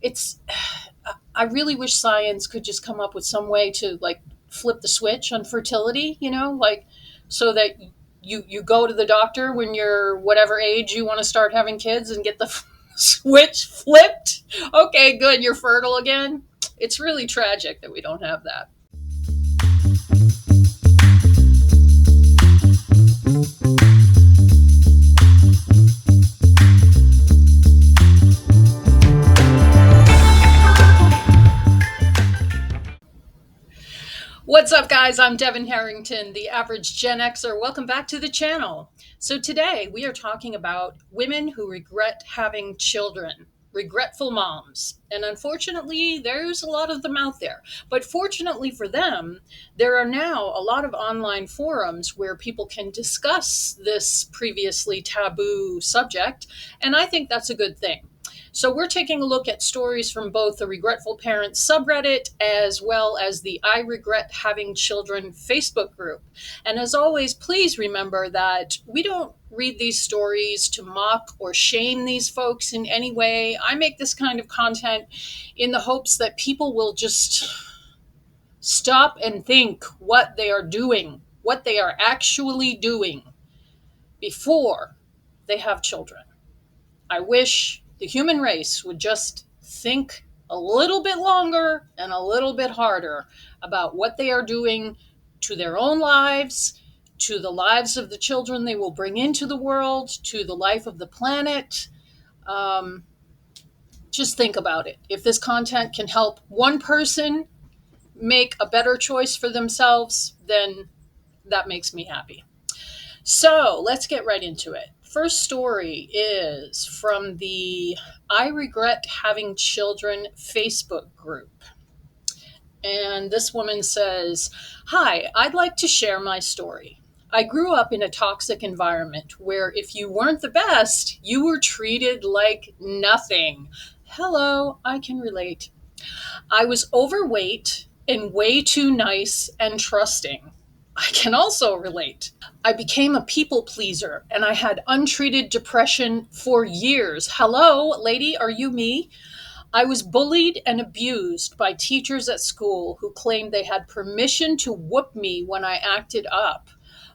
it's I really wish science could just come up with some way to like flip the switch on fertility, like so that you go to the doctor when you're whatever age you want to start having kids and get the switch flipped. Okay, good, you're fertile again. It's really tragic that we don't have that. What's up, guys? I'm Devin Harrington, the average Gen Xer. Welcome back to the channel. So, today we are talking about women who regret having children, regretful moms. And unfortunately, there's a lot of them out there. But fortunately for them, there are now a lot of online forums where people can discuss this previously taboo subject. And I think that's a good thing. So we're taking a look at stories from both the Regretful Parents subreddit as well as the I Regret Having Children Facebook group. And as always, please remember that we don't read these stories to mock or shame these folks in any way. I make this kind of content in the hopes that people will just stop and think what they are doing, what they are actually doing before they have children. I wish the human race would just think a little bit longer and a little bit harder about what they are doing to their own lives, to the lives of the children they will bring into the world, to the life of the planet. Um, just think about it. If this content can help one person make a better choice for themselves, then that makes me happy. So let's get right into it. First story is from the I Regret Having Children Facebook group. And this woman says, "Hi, I'd like to share my story. I grew up in a toxic environment where if you weren't the best, you were treated like nothing." Hello, I can relate. "I was overweight and way too nice and trusting." I can also relate. "I became a people pleaser and I had untreated depression for years." Hello, lady, are you me? "I was bullied and abused by teachers at school who claimed they had permission to whoop me when I acted up.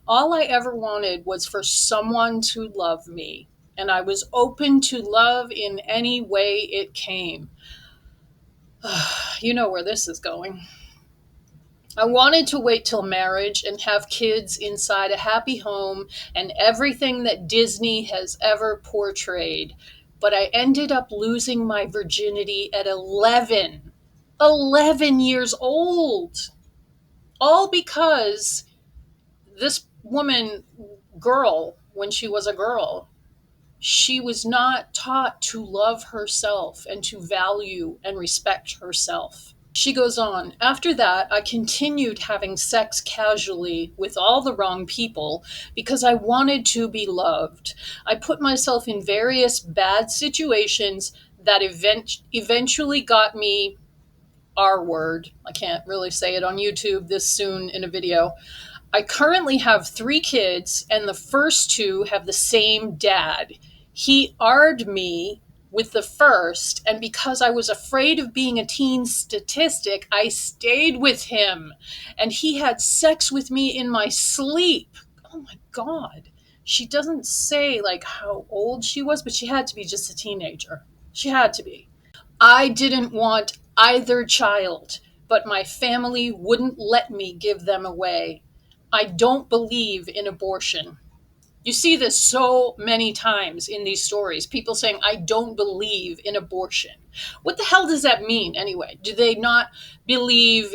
All I ever wanted was for someone to love me, and I was open to love in any way it came." You know where this is going. "I wanted to wait till marriage and have kids inside a happy home and everything that Disney has ever portrayed. But I ended up losing my virginity at 11. 11 years old. All because this woman, girl, when she was a girl, she was not taught to love herself and to value and respect herself." She goes on, "After that, I continued having sex casually with all the wrong people because I wanted to be loved. I put myself in various bad situations that eventually got me R word. I can't really say it on YouTube this soon in a video. I currently have 3 kids, and the first 2 have the same dad. He R'd me with the first, and because I was afraid of being a teen statistic, I stayed with him, and he had sex with me in my sleep." Oh my God. She doesn't say like how old she was, but she had to be just a teenager. She had to be. "I didn't want either child, but my family wouldn't let me give them away. I don't believe in abortion." You see this so many times in these stories. People saying, "I don't believe in abortion." What the hell does that mean anyway? Do they not believe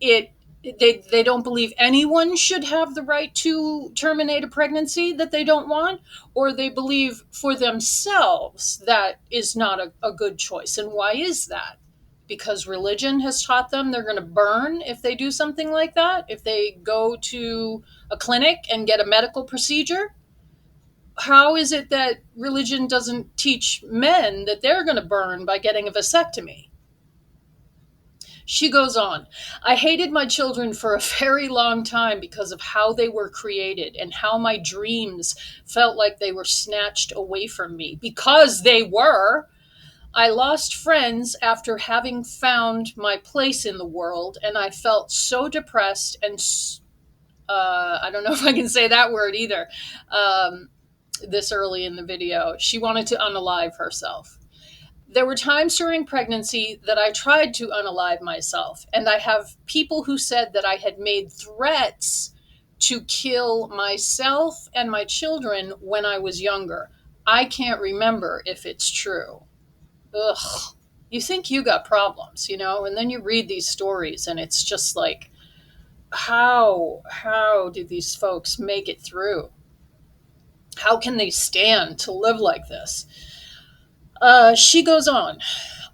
it? They don't believe anyone should have the right to terminate a pregnancy that they don't want? Or they believe for themselves that is not a good choice? And why is that? Because religion has taught them they're going to burn if they do something like that? If they go to a clinic and get a medical procedure? How is it that religion doesn't teach men that they're going to burn by getting a vasectomy? She goes on, "I hated my children for a very long time because of how they were created and how my dreams felt like they were snatched away from me. Because they were. I lost friends after having found my place in the world, and I felt so depressed and I don't know if I can say that word either. Um, this early in the video, she wanted to unalive herself. There were times during pregnancy that I tried to unalive myself, and I have people who said that I had made threats to kill myself and my children when I was younger. I can't remember if it's true. Ugh. You think you got problems, and then you read these stories and it's just like, how do these folks make it through? How can they stand to live like this? She goes on.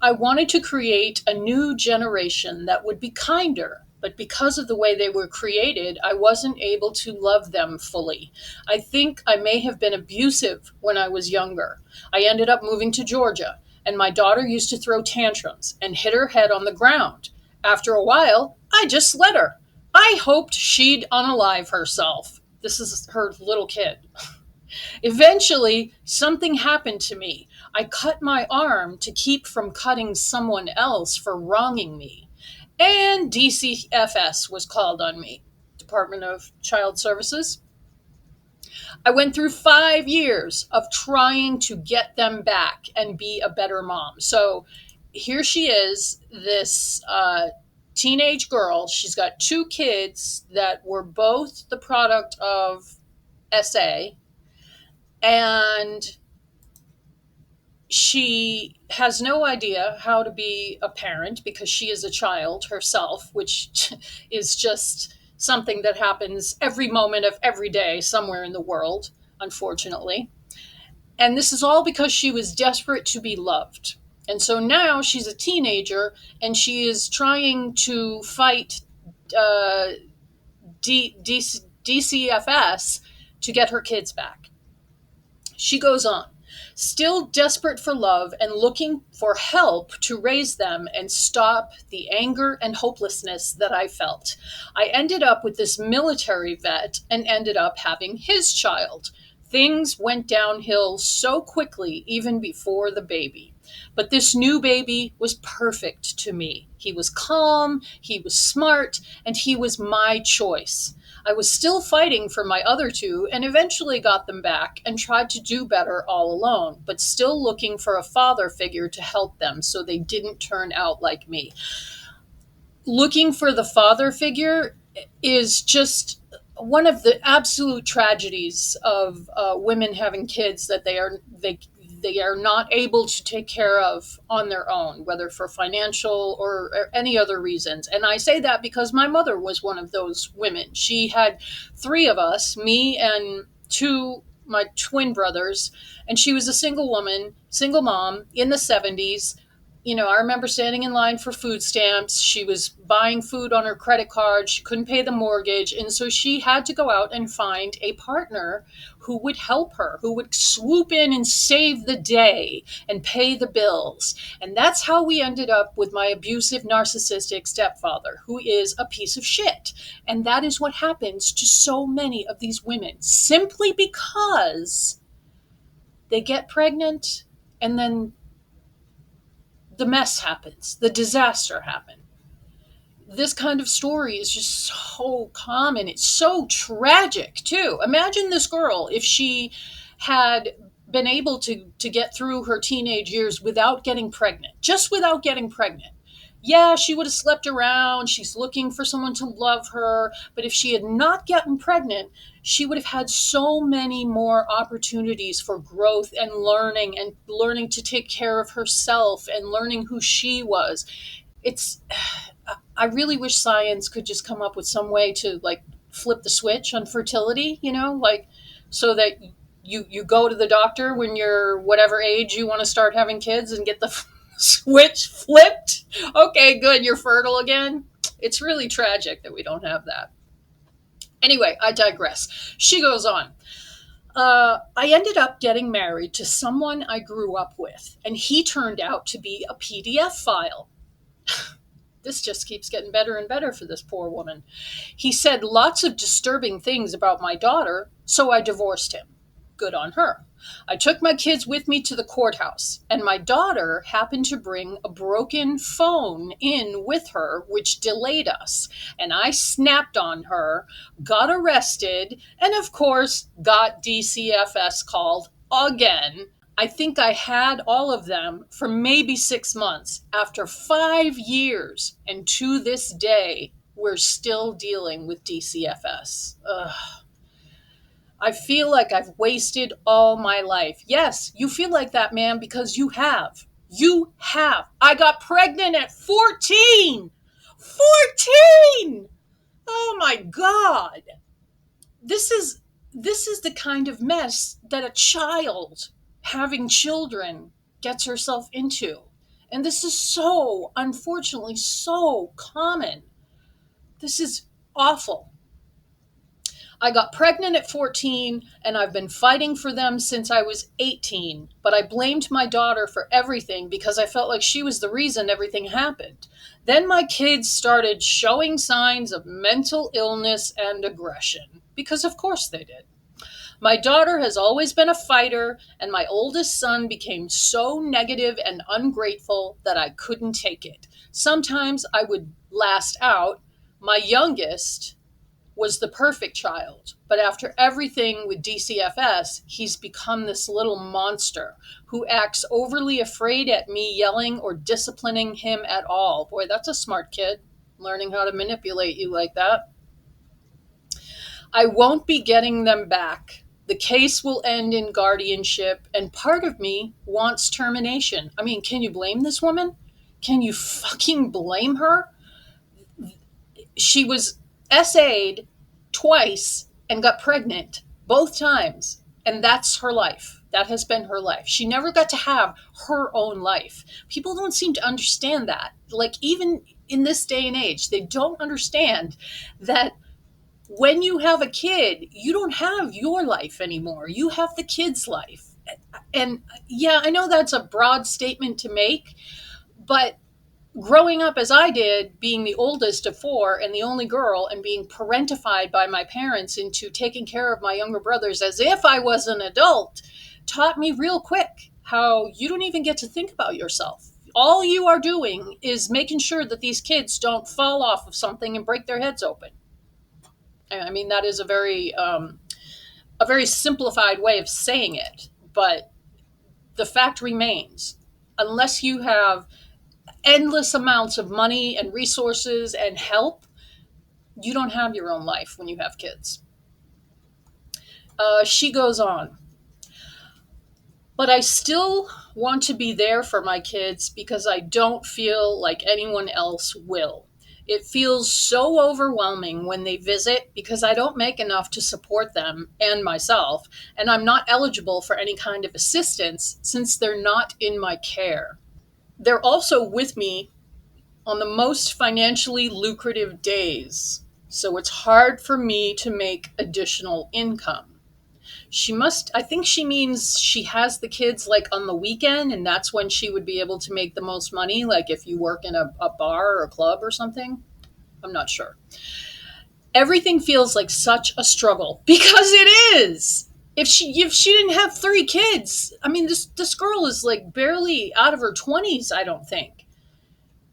I wanted to create a new generation that would be kinder, but because of the way they were created, I wasn't able to love them fully. I think I may have been abusive when I was younger. I ended up moving to Georgia, and my daughter used to throw tantrums and hit her head on the ground. After a while, I just let her. I hoped she'd unalive herself. This is her little kid. Eventually, something happened to me. I cut my arm to keep from cutting someone else for wronging me. And DCFS was called on me, Department of Child Services. I went through 5 years of trying to get them back and be a better mom. So here she is, this teenage girl. She's got two kids that were both the product of SA, and she has no idea how to be a parent because she is a child herself, which is just something that happens every moment of every day somewhere in the world, unfortunately. And this is all because she was desperate to be loved. And so now she's a teenager and she is trying to fight uh, DCFS to get her kids back. She goes on, still desperate for love and looking for help to raise them and stop the anger and hopelessness that I felt. I ended up with this military vet and ended up having his child. Things went downhill so quickly, even before the baby. But this new baby was perfect to me. He was calm, he was smart, and he was my choice. I was still fighting for my other two and eventually got them back and tried to do better all alone, but still looking for a father figure to help them so they didn't turn out like me. Looking for the father figure is just one of the absolute tragedies of women having kids that they are not able to take care of on their own, whether for financial or any other reasons. And I say that because my mother was one of those women. She had three of us, me and two my twin brothers, and she was a single woman, single mom in the 70s. I remember standing in line for food stamps. She was buying food on her credit card. She couldn't pay the mortgage. And so she had to go out and find a partner who would help her, who would swoop in and save the day and pay the bills. And that's how we ended up with my abusive, narcissistic stepfather, who is a piece of shit. And that is what happens to so many of these women, simply because they get pregnant and then the mess happens, the disaster happens. This kind of story is just so common. It's so tragic, too. Imagine this girl if she had been able to get through her teenage years without getting pregnant, just without getting pregnant. Yeah, she would have slept around. She's looking for someone to love her. But if she had not gotten pregnant, she would have had so many more opportunities for growth and learning to take care of herself and learning who she was. It's I really wish science could just come up with some way to like flip the switch on fertility, like so that you go to the doctor when you're whatever age you want to start having kids and get the switch flipped. Okay, good, you're fertile again. It's really tragic that we don't have that. Anyway, I digress. She goes on. I ended up getting married to someone I grew up with, and he turned out to be a PDF file. This just keeps getting better and better for this poor woman. He said lots of disturbing things about my daughter, so I divorced him. Good on her. I took my kids with me to the courthouse, and my daughter happened to bring a broken phone in with her, which delayed us. And I snapped on her, got arrested, and of course, got DCFS called again. I think I had all of them for maybe 6 months. After 5 years, and to this day, we're still dealing with DCFS. Ugh. I feel like I've wasted all my life. Yes, you feel like that, man, because you have. You have. I got pregnant at 14. 14! Oh my God. This is this is the kind of mess that a child having children gets herself into. And this is so, unfortunately, so common. This is awful. I got pregnant at 14 and I've been fighting for them since I was 18, but I blamed my daughter for everything because I felt like she was the reason everything happened. Then my kids started showing signs of mental illness and aggression, because of course they did. My daughter has always been a fighter, and my oldest son became so negative and ungrateful that I couldn't take it. Sometimes I would last out. My youngest was the perfect child. But after everything with DCFS, he's become this little monster who acts overly afraid at me yelling or disciplining him at all. Boy, that's a smart kid, learning how to manipulate you like that. I won't be getting them back. The case will end in guardianship, and part of me wants termination. I mean, can you blame this woman? Can you fucking blame her? She was SA'd twice and got pregnant both times. And that's her life. That has been her life. She never got to have her own life. People don't seem to understand that. Like, even in this day and age, they don't understand that when you have a kid, you don't have your life anymore. You have the kid's life. And yeah, I know that's a broad statement to make, but growing up as I did, being the oldest of four and the only girl, and being parentified by my parents into taking care of my younger brothers as if I was an adult, taught me real quick how you don't even get to think about yourself. All you are doing is making sure that these kids don't fall off of something and break their heads open. I mean, that is a very simplified way of saying it, but the fact remains, unless you have endless amounts of money and resources and help, you don't have your own life when you have kids. She goes on, but I still want to be there for my kids because I don't feel like anyone else will. It feels so overwhelming when they visit because I don't make enough to support them and myself, and I'm not eligible for any kind of assistance since they're not in my care. They're also with me on the most financially lucrative days, so it's hard for me to make additional income. I think she means she has the kids like on the weekend, and that's when she would be able to make the most money, like if you work in a bar or a club or something. I'm not sure. Everything feels like such a struggle because it is. If she didn't have three kids, I mean, this girl is like barely out of her 20s, I don't think.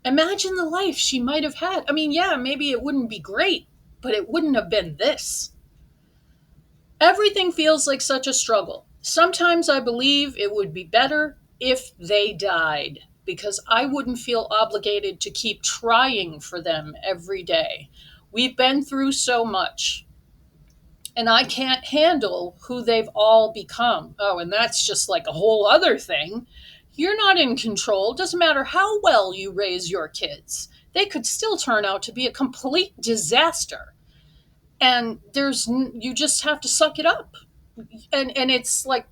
Imagine the life she might have had. I mean, yeah, maybe it wouldn't be great, but it wouldn't have been this. Everything feels like such a struggle. Sometimes I believe it would be better if they died, because I wouldn't feel obligated to keep trying for them every day. We've been through so much, and I can't handle who they've all become. Oh, and that's just like a whole other thing. You're not in control. Doesn't matter how well you raise your kids. They could still turn out to be a complete disaster. And you just have to suck it up. And it's like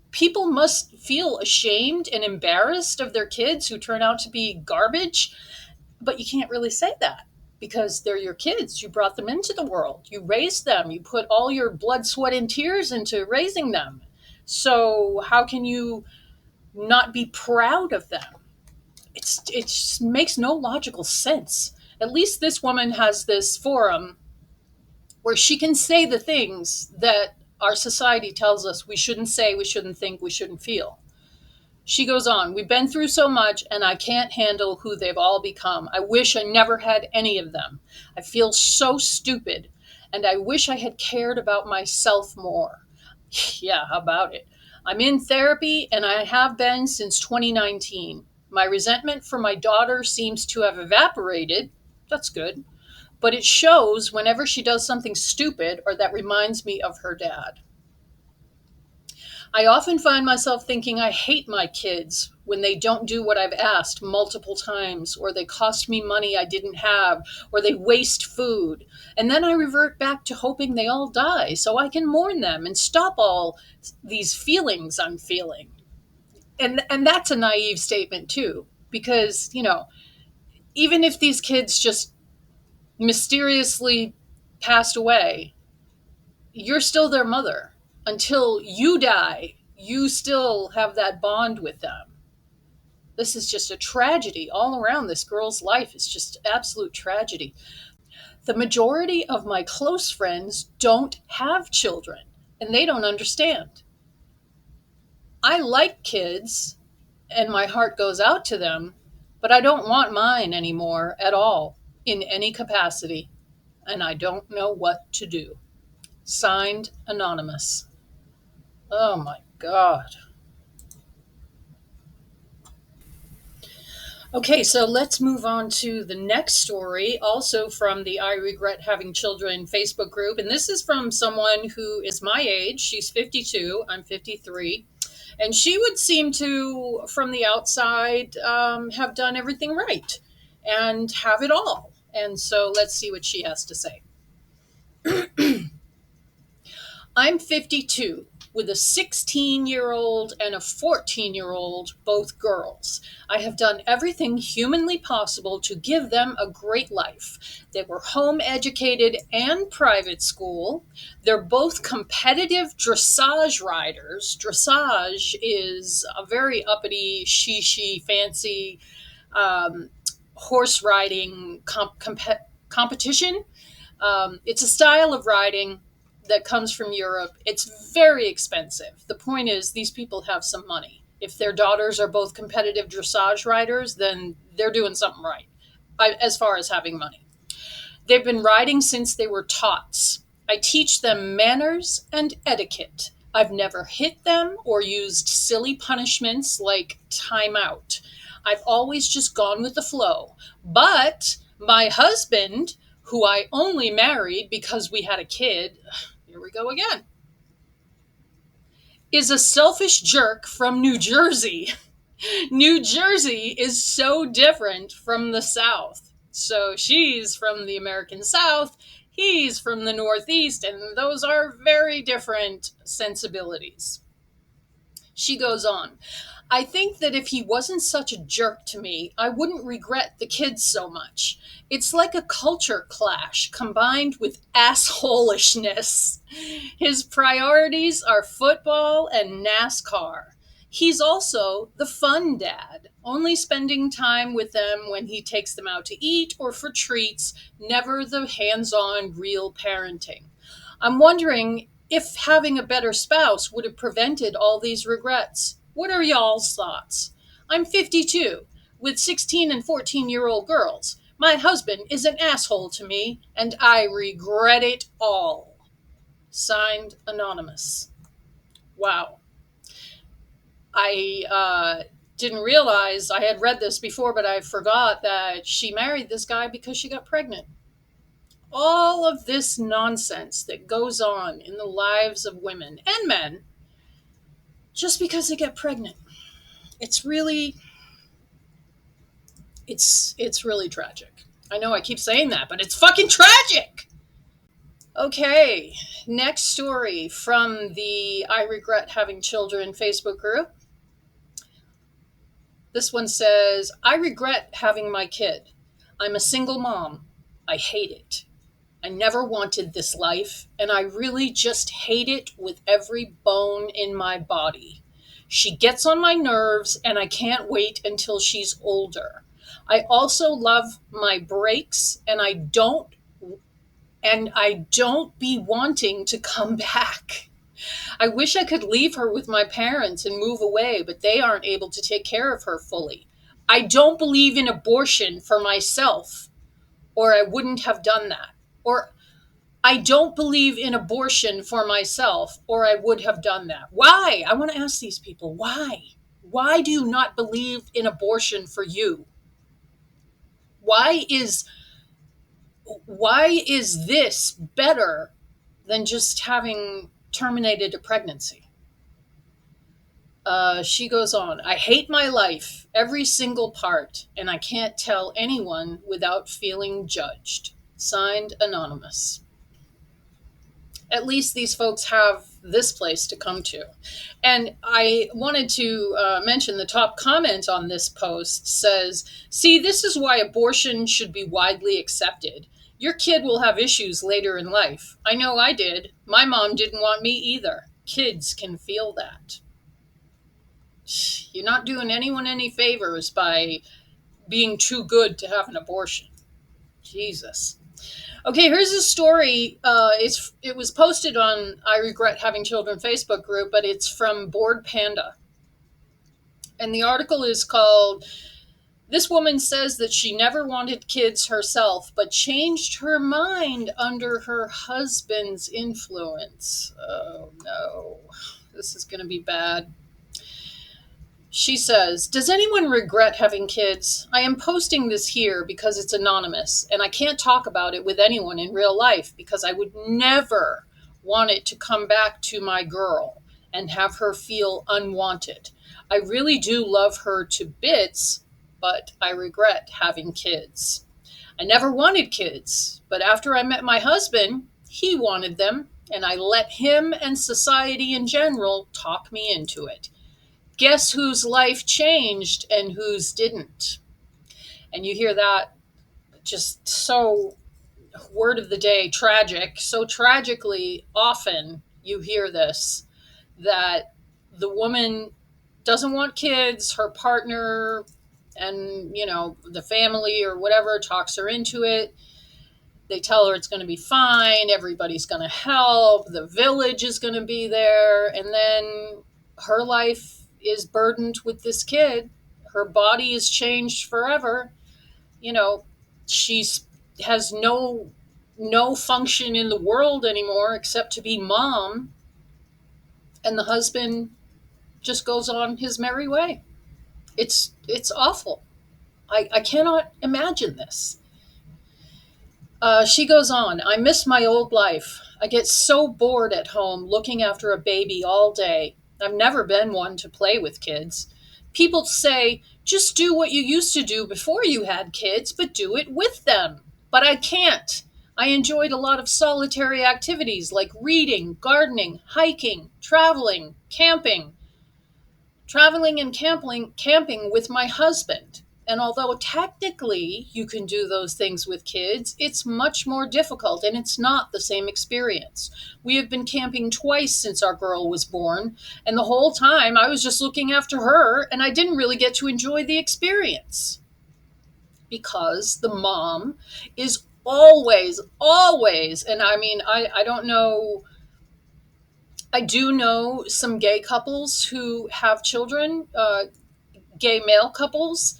people must feel ashamed and embarrassed of their kids who turn out to be garbage, but you can't really say that because they're your kids. You brought them into the world. You raised them. You put all your blood, sweat, and tears into raising them. So how can you not be proud of them? It just makes no logical sense. At least this woman has this forum where she can say the things that our society tells us we shouldn't say, we shouldn't think, we shouldn't feel. She goes on, we've been through so much and I can't handle who they've all become. I wish I never had any of them. I feel so stupid and I wish I had cared about myself more. Yeah, how about it? I'm in therapy and I have been since 2019. My resentment for my daughter seems to have evaporated. That's good. But it shows whenever she does something stupid or that reminds me of her dad. I often find myself thinking I hate my kids when they don't do what I've asked multiple times, or they cost me money I didn't have, or they waste food. And then I revert back to hoping they all die so I can mourn them and stop all these feelings I'm feeling. And that's a naive statement too, because, even if these kids just mysteriously passed away, you're still their mother. Until you die, you still have that bond with them. This is just a tragedy all around. This girl's life is just absolute tragedy. The majority of my close friends don't have children, and they don't understand. I like kids, and my heart goes out to them, but I don't want mine anymore at all, in any capacity, and I don't know what to do. Signed, Anonymous. Oh my God. Okay, so let's move on to the next story, also from the I Regret Having Children Facebook group. And this is from someone who is my age. She's 52, I'm 53. And she would seem to, from the outside, have done everything right and have it all. And so let's see what she has to say. I'm 52 with a 16-year-old and a 14-year-old, both girls. I have done everything humanly possible to give them a great life. They were home educated and private school. They're both competitive dressage riders. Dressage is a very uppity, she, fancy horse riding competition. It's a style of riding that comes from Europe. It's very expensive. The point is, these people have some money. If their daughters are both competitive dressage riders, then they're doing something right, as far as having money. They've been riding since they were tots. I teach them manners and etiquette. I've never hit them or used silly punishments like timeout. I've always just gone with the flow. But my husband, who I only married because we had a kid, here we go again, is a selfish jerk from New Jersey. New Jersey is so different from the South. So she's from the American South, he's from the Northeast, and those are very different sensibilities. She goes on, I think that if he wasn't such a jerk to me, I wouldn't regret the kids so much. It's like a culture clash combined with assholishness. His priorities are football and NASCAR. He's also the fun dad, only spending time with them when he takes them out to eat or for treats, never the hands on real parenting. I'm wondering if having a better spouse would have prevented all these regrets. What are y'all's thoughts? I'm 52 with 16 and 14-year-old girls. My husband is an asshole to me, and I regret it all. Signed, Anonymous. Wow. I didn't realize I had read this before, but I forgot that she married this guy because she got pregnant. All of this nonsense that goes on in the lives of women and men just because they get pregnant. It's really it's really tragic. I know I keep saying that, but it's fucking tragic. Okay, next story from the I Regret Having Children Facebook group. This one says, I regret having my kid. I'm a single mom. I hate it. I never wanted this life, and I really just hate it with every bone in my body. She gets on my nerves, and I can't wait until she's older. I also love my breaks, and I don't be wanting to come back. I wish I could leave her with my parents and move away, but they aren't able to take care of her fully. I don't believe in abortion for myself, or I wouldn't have done that. Or I don't believe in abortion for myself, or I would have done that. Why? I want to ask these people, why? Why do you not believe in abortion for you? Why is why is this better than just having terminated a pregnancy? She goes on, I hate my life, every single part, and I can't tell anyone without feeling judged. Signed, Anonymous. At least these folks have this place to come to. And I wanted to mention the top comment on this post says, see, this is why abortion should be widely accepted. Your kid will have issues later in life. I know I did. My mom didn't want me either. Kids can feel that. You're not doing anyone any favors by being too good to have an abortion. Jesus. Okay, here's a story. It was posted on I Regret Having Children Facebook group, but it's from Bored Panda. And the article is called, This Woman Says That She Never Wanted Kids Herself, but changed her mind under her husband's influence. Oh no, this is going to be bad. She says, does anyone regret having kids? I am posting this here because it's anonymous, and I can't talk about it with anyone in real life because I would never want it to come back to my girl and have her feel unwanted. I really do love her to bits, but I regret having kids. I never wanted kids, but after I met my husband, he wanted them, and I let him and society in general talk me into it. Guess whose life changed and whose didn't? And you hear that, just so, word of the day, tragic. So tragically often you hear this, that the woman doesn't want kids, her partner and, the family or whatever talks her into it. They tell her it's going to be fine, everybody's going to help, the village is going to be there, and then her life is burdened with this kid. Her body is changed forever. She's has no function in the world anymore except to be mom, and the husband just goes on his merry way. It's awful. I cannot imagine this. She goes on, I miss my old life. I get so bored at home looking after a baby all day. I've never been one to play with kids. People say, just do what you used to do before you had kids, but do it with them. But I can't. I enjoyed a lot of solitary activities like reading, gardening, hiking, traveling and camping with my husband. And although technically you can do those things with kids, it's much more difficult and it's not the same experience. We have been camping twice since our girl was born, and the whole time I was just looking after her and I didn't really get to enjoy the experience because the mom is always, and I mean, I don't know. I do know some gay couples who have children, gay male couples.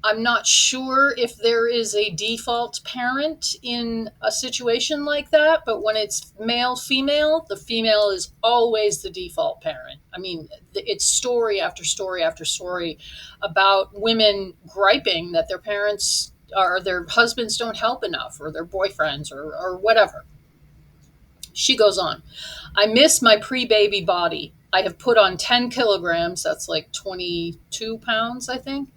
I'm not sure if there is a default parent in a situation like that, but when it's male, female, the female is always the default parent. I mean, it's story after story after story about women griping that their parents or their husbands don't help enough, or their boyfriends, or whatever. She goes on, I miss my pre-baby body. I have put on 10 kilograms. That's like 22 pounds, I think.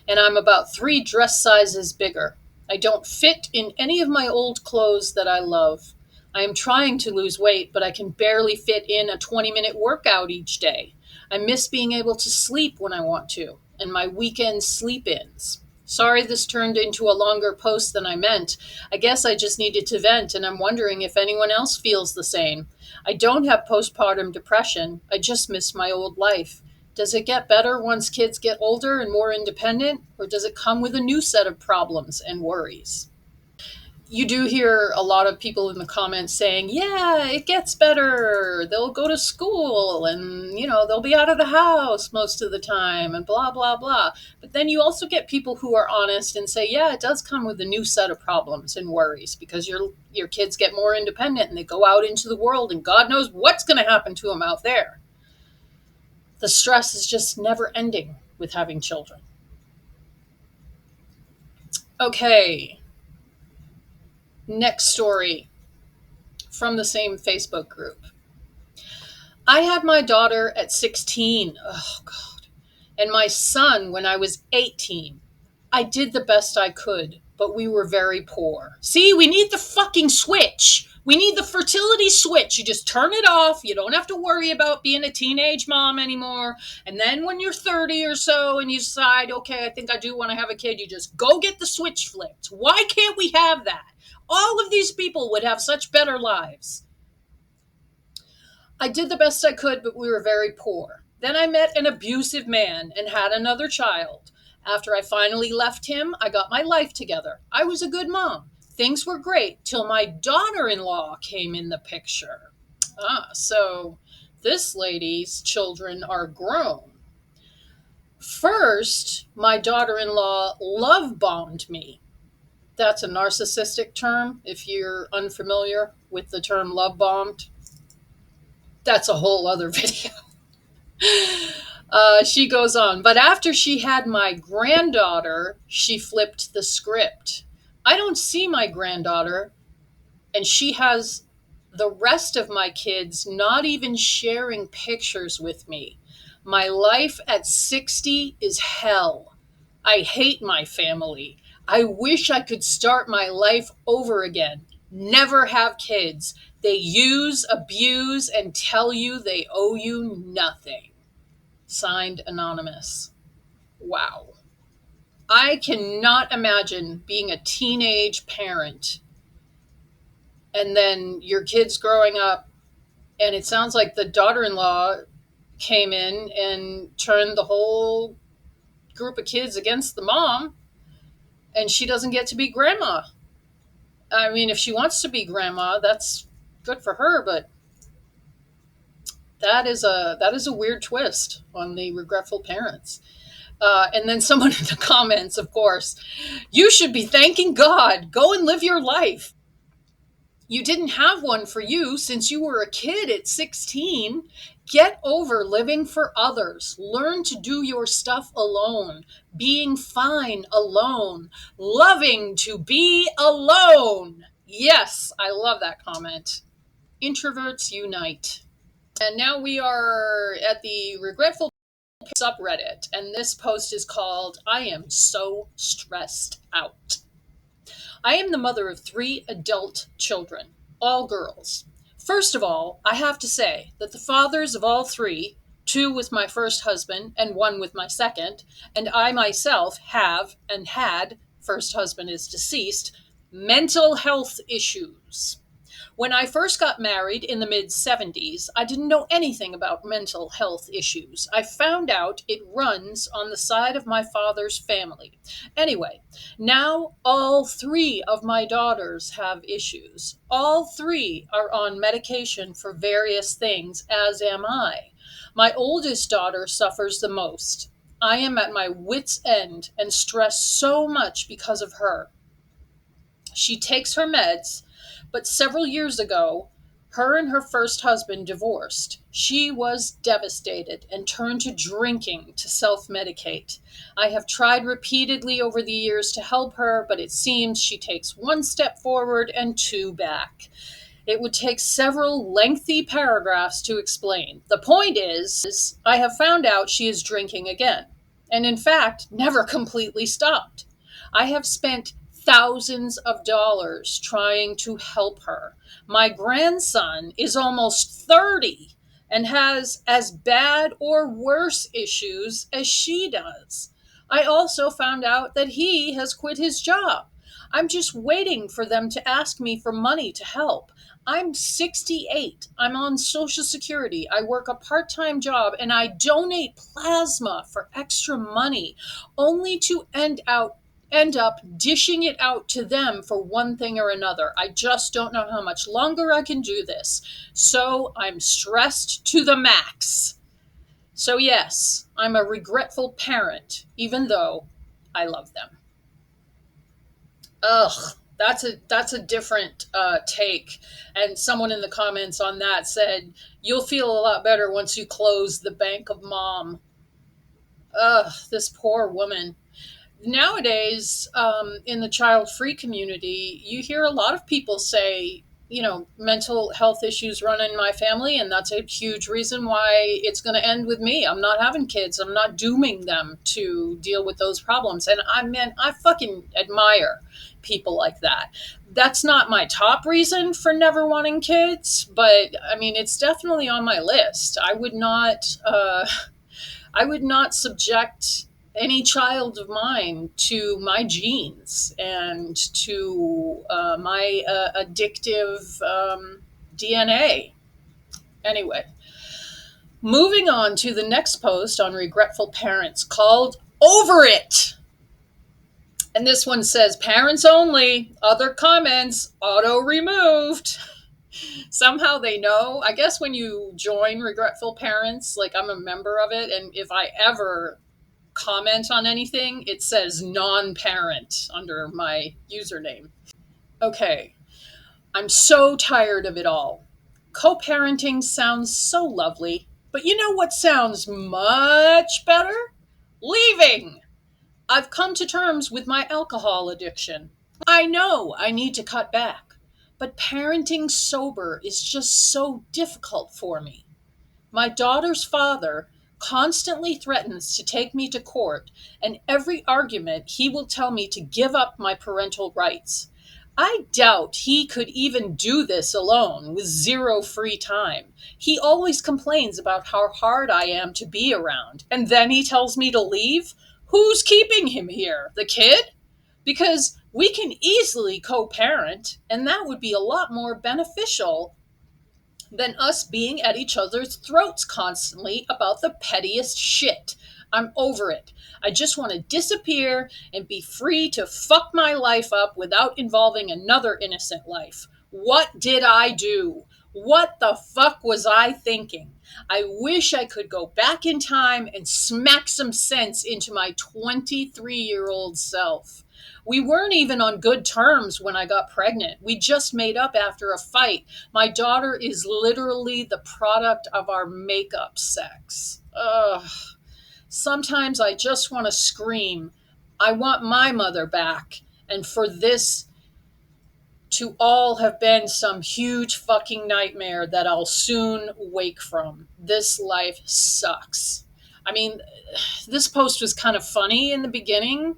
And I'm about 3 dress sizes bigger. I don't fit in any of my old clothes that I love. I am trying to lose weight, but I can barely fit in a 20-minute workout each day. I miss being able to sleep when I want to, and my weekend sleep-ins. Sorry this turned into a longer post than I meant. I guess I just needed to vent, and I'm wondering if anyone else feels the same. I don't have postpartum depression. I just miss my old life. Does it get better once kids get older and more independent, or does it come with a new set of problems and worries? You do hear a lot of people in the comments saying, yeah, it gets better. They'll go to school and, they'll be out of the house most of the time and blah, blah, blah. But then you also get people who are honest and say, yeah, it does come with a new set of problems and worries because your kids get more independent and they go out into the world and God knows what's going to happen to them out there. The stress is just never ending with having children. Okay, next story from the same Facebook group. I had my daughter at 16. Oh, God. And my son when I was 18. I did the best I could, but we were very poor. See, we need the fucking switch. We need the fertility switch. You just turn it off. You don't have to worry about being a teenage mom anymore. And then when you're 30 or so and you decide, okay, I think I do want to have a kid, you just go get the switch flipped. Why can't we have that? All of these people would have such better lives. I did the best I could, but we were very poor. Then I met an abusive man and had another child. After I finally left him, I got my life together. I was a good mom. Things were great till my daughter-in-law came in the picture. So this lady's children are grown. First, my daughter-in-law love bombed me. That's a narcissistic term if you're unfamiliar with the term love bombed. That's a whole other video. She goes on, but after she had my granddaughter, she flipped the script. I don't see my granddaughter, and she has the rest of my kids not even sharing pictures with me. My life at 60 is hell. I hate my family. I wish I could start my life over again. Never have kids. They use, abuse, and tell you they owe you nothing. Signed, Anonymous. Wow. I cannot imagine being a teenage parent and then your kids growing up, and it sounds like the daughter-in-law came in and turned the whole group of kids against the mom, and she doesn't get to be grandma. I mean, if she wants to be grandma, that's good for her, but that is a weird twist on the regretful parents. And then someone in the comments, of course, you should be thanking God. Go and live your life. You didn't have one for you since you were a kid at 16. Get over living for others. Learn to do your stuff alone. Being fine alone. Loving to be alone. Yes, I love that comment. Introverts unite. And now we are at the Regretful subreddit, and this post is called, I am so stressed out. I am the mother of 3 adult children, all girls. First of all, I have to say that the fathers of all 3, 2 with my first husband and 1 with my second, and I myself have and had, first husband is deceased, mental health issues. When I first got married in the mid-70s, I didn't know anything about mental health issues. I found out it runs on the side of my father's family. Anyway, now all 3 of my daughters have issues. All 3 are on medication for various things, as am I. My oldest daughter suffers the most. I am at my wit's end and stress so much because of her. She takes her meds, but several years ago, her and her first husband divorced. She was devastated and turned to drinking to self-medicate. I have tried repeatedly over the years to help her, but it seems she takes 1 step forward and 2 back. It would take several lengthy paragraphs to explain. The point is, I have found out she is drinking again, and in fact, never completely stopped. I have spent thousands of dollars trying to help her. My grandson is almost 30 and has as bad or worse issues as she does. I also found out that he has quit his job. I'm just waiting for them to ask me for money to help. I'm 68. I'm on Social Security. I work a part-time job and I donate plasma for extra money, only to end end up dishing it out to them for one thing or another. I just don't know how much longer I can do this. So I'm stressed to the max. So, yes, I'm a regretful parent, even though I love them. Ugh, that's a different take. And someone in the comments on that said, "You'll feel a lot better once you close the bank of mom." Ugh, this poor woman. Nowadays, in the child free community, you hear a lot of people say, mental health issues run in my family, and that's a huge reason why it's going to end with me. I'm not having kids. I'm not dooming them to deal with those problems. And I fucking admire people like that. That's not my top reason for never wanting kids, but I mean, it's definitely on my list. I would not subject any child of mine to my genes and to my addictive DNA. Anyway, moving on to the next post on regretful parents called Over It. And this one says, parents only, other comments auto removed. Somehow they know. I guess when you join Regretful Parents, like I'm a member of it, and if I ever comment on anything, it says non parent under my username. Okay, I'm so tired of it all. Co parenting sounds so lovely, but you know what sounds much better? Leaving! I've come to terms with my alcohol addiction. I know I need to cut back, but parenting sober is just so difficult for me. My daughter's father constantly threatens to take me to court, and every argument he will tell me to give up my parental rights. I doubt he could even do this alone with zero free time. He always complains about how hard I am to be around, and then he tells me to leave? Who's keeping him here? The kid? Because we can easily co parent, and that would be a lot more beneficial than us being at each other's throats constantly about the pettiest shit. I'm over it. I just want to disappear and be free to fuck my life up without involving another innocent life. What did I do? What the fuck was I thinking? I wish I could go back in time and smack some sense into my 23-year-old self. We weren't even on good terms when I got pregnant. We just made up after a fight. My daughter is literally the product of our makeup sex. Ugh. Sometimes I just want to scream. I want my mother back. And for this to all have been some huge fucking nightmare that I'll soon wake from. This life sucks. I mean, this post was kind of funny in the beginning.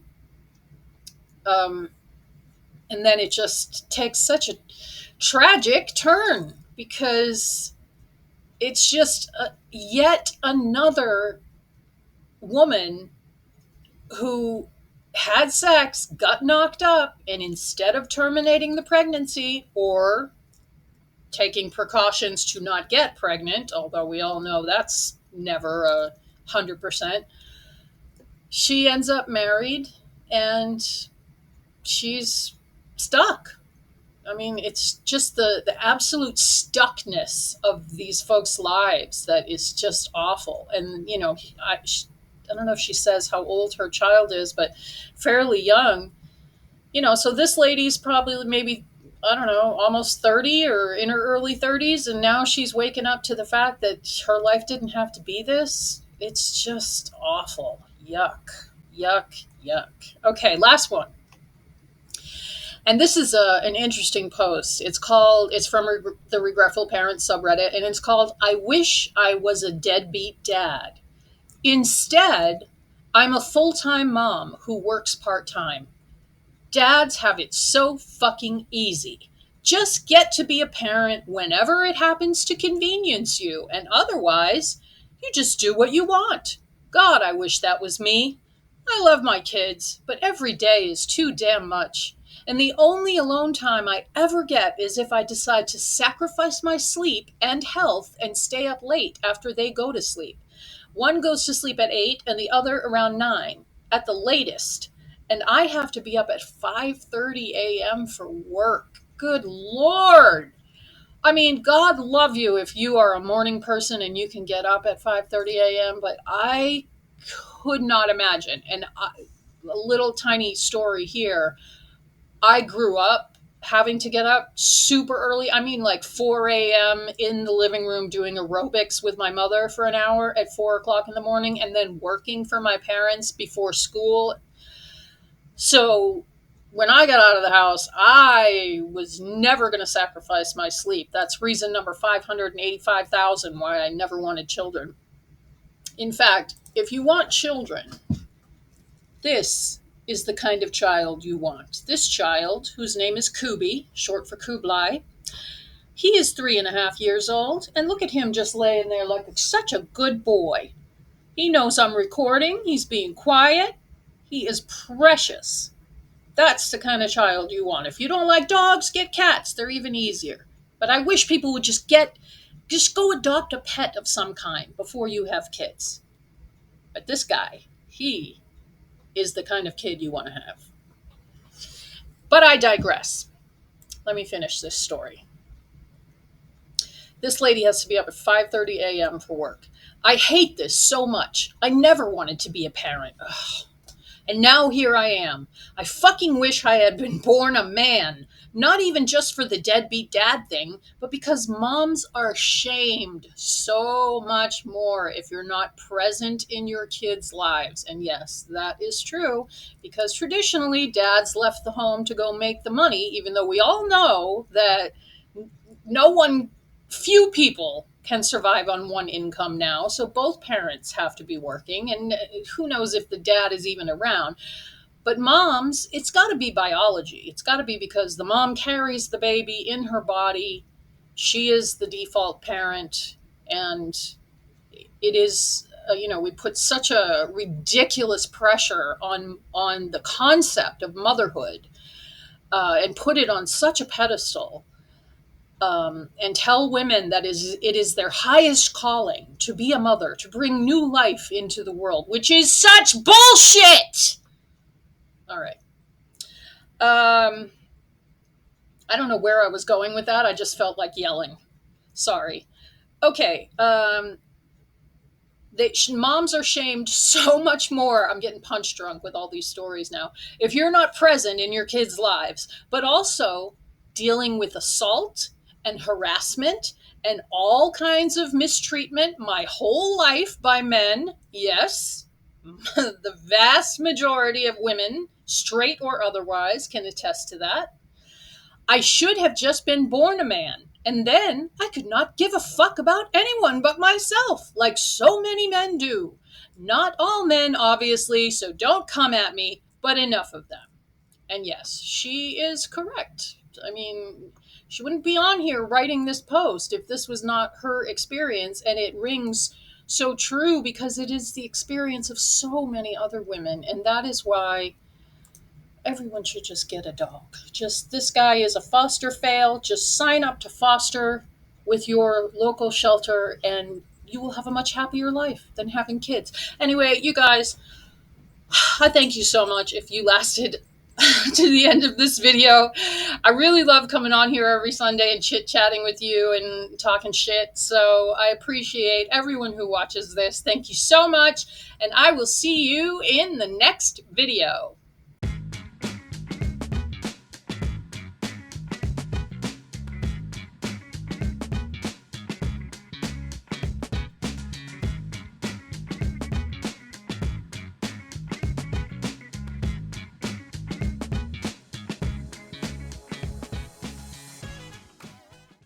Um, and then it just takes such a tragic turn because it's just yet another woman who had sex, got knocked up, and instead of terminating the pregnancy or taking precautions to not get pregnant, although we all know that's never 100%, she ends up married and she's stuck. I mean, it's just the absolute stuckness of these folks' lives that is just awful. And, I don't know if she says how old her child is, but fairly young. So this lady's probably maybe, I don't know, almost 30 or in her early 30s. And now she's waking up to the fact that her life didn't have to be this. It's just awful. Yuck, yuck, yuck. Okay, last one. And this is an interesting post. It's from the Regretful Parents subreddit, and it's called I Wish I Was a Deadbeat Dad. Instead, I'm a full time mom who works part time. Dads have it so fucking easy. Just get to be a parent whenever it happens to convenience you, and otherwise, you just do what you want. God, I wish that was me. I love my kids, but every day is too damn much. And the only alone time I ever get is if I decide to sacrifice my sleep and health and stay up late after they go to sleep. One goes to sleep at 8 and the other around 9, at the latest. And I have to be up at 5:30 a.m. for work. Good Lord. I mean, God love you if you are a morning person and you can get up at 5:30 a.m., but I could not imagine. A little tiny story here. I grew up having to get up super early. I mean, like 4 a.m. in the living room doing aerobics with my mother for an hour at 4 o'clock in the morning, and then working for my parents before school. So when I got out of the house, I was never going to sacrifice my sleep. That's reason number 585,000 why I never wanted children. In fact, if you want children, this is the kind of child you want. This child, whose name is Kubi, short for Kublai, he is 3.5 years old, and look at him just laying there like such a good boy. He knows I'm recording, he's being quiet, he is precious. That's the kind of child you want. If you don't like dogs, get cats. They're even easier. But I wish people would just go adopt a pet of some kind before you have kids. But this guy, he is the kind of kid you want to have. But I digress. Let me finish this story. This lady has to be up at 5:30 a.m. for work. I hate this so much. I never wanted to be a parent. Ugh. And now here I am. I fucking wish I had been born a man. Not even just for the deadbeat dad thing, but because moms are shamed so much more if you're not present in your kids' lives. And yes, that is true, because traditionally dads left the home to go make the money, even though we all know that no one, few people can survive on one income now. So both parents have to be working, and who knows if the dad is even around. But moms, it's got to be biology. It's got to be because the mom carries the baby in her body. She is the default parent, and it is. We put such a ridiculous pressure on the concept of motherhood, and put it on such a pedestal, and tell women that it is their highest calling to be a mother, to bring new life into the world, which is such bullshit. All right. I don't know where I was going with that. I just felt like yelling. Sorry. Okay. Moms are shamed so much more. I'm getting punch drunk with all these stories now. If you're not present in your kids' lives, but also dealing with assault and harassment and all kinds of mistreatment my whole life by men, yes, the vast majority of women, straight or otherwise, can attest to that. I should have just been born a man. And then I could not give a fuck about anyone but myself, like so many men do. Not all men, obviously, so don't come at me, but enough of them. And yes, she is correct. I mean, she wouldn't be on here writing this post if this was not her experience, and it rings so true because it is the experience of so many other women, and that is why everyone should just get a dog. Just, this guy is a foster fail. Just sign up to foster with your local shelter, and you will have a much happier life than having kids. Anyway, you guys, I thank you so much if you lasted to the end of this video. I really love coming on here every Sunday and chit-chatting with you and talking shit. So I appreciate everyone who watches this. Thank you so much, and I will see you in the next video.